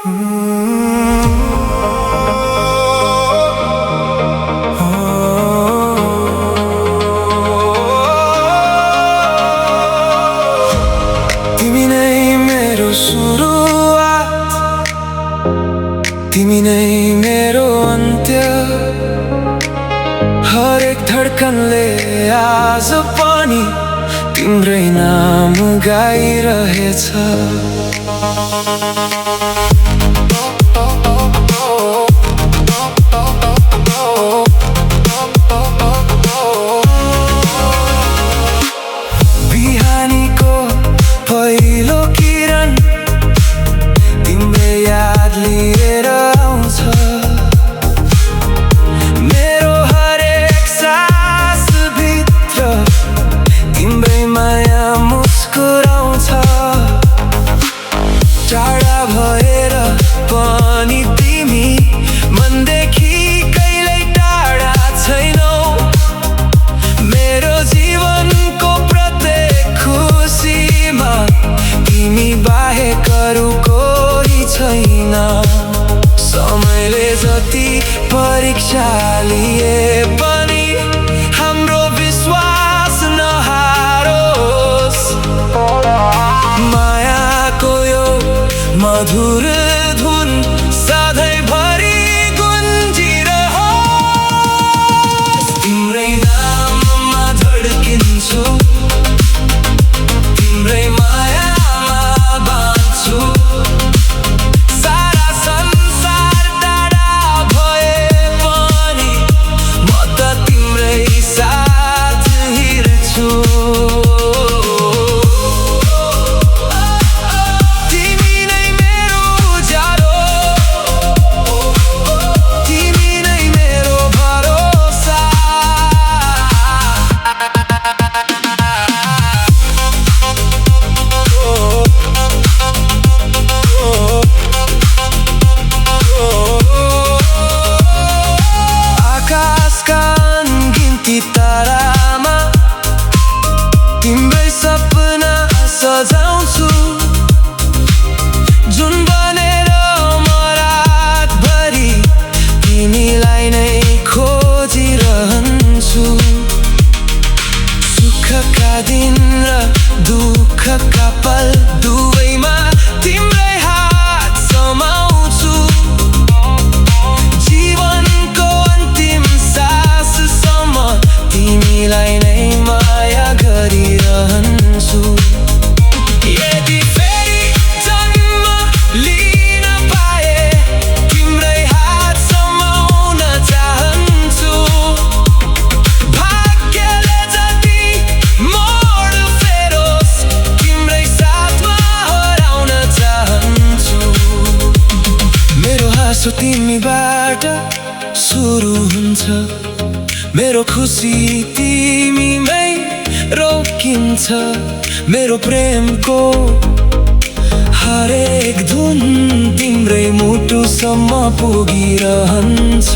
तिमी नै मेरो सुरुवात, तिमी नै मेरो अन्त्य। हरेक धड्कनले आज पनि तिम्रै नाम गाइरहेछ। बिहानीको पहिलो किरण तिम्रै याद लिएर आउँछ। मेरो हरेक सास भित्र तिम्रै माया मुस्कुराउँछ। टाढा भएर पनि तिमी मनदेखि कहिल्यै टाढा छैनौ। मेरो जीवनको प्रत्येक खुसीमा तिमी बाहेक अरू कोही छैन। समयले जति परीक्षा लिए पनि हाम्रो विश्वास नहारोस्। मायाको यो मधुर धुन सधैँभरि गुन्जिरहोस्। तिम्रै नाममा धड्किन्छु, तिम्रै मायामा बाँच्छु। सारा संसार टाढा भए पनि म त तिम्रै साथ हिँड्छु। तिमी नै मेरो उज्यालो, तिमी नै मेरो भरोसा। आकाशका अनगिन्ती तारामा तिम्रै सपना सजाउँछु। जुन बनेर म रातभरि तिमीलाई नै खोजिरहन्छु। सुखका दिन र दुःखका पल दुवैमा तिम्रै हात समाउँछु। जीवनको अन्तिम साससम्म तिमीलाई नै माया गरिरहन्छु। यदि फेरि जन्म लिन पाए तिम्रै हात समाउन चाहन्छु। भाग्यले जति मोड फेरोस् तिम्रै साथमा हराउन चाहन्छु। मेरो हाँसो तिमीबाट सुरु हुन्छ, मेरो खुसी तिमीमै रोकिन्छ। मेरो प्रेमको हरेक धुन तिम्रै मुटुसम्म पुगिरहन्छ।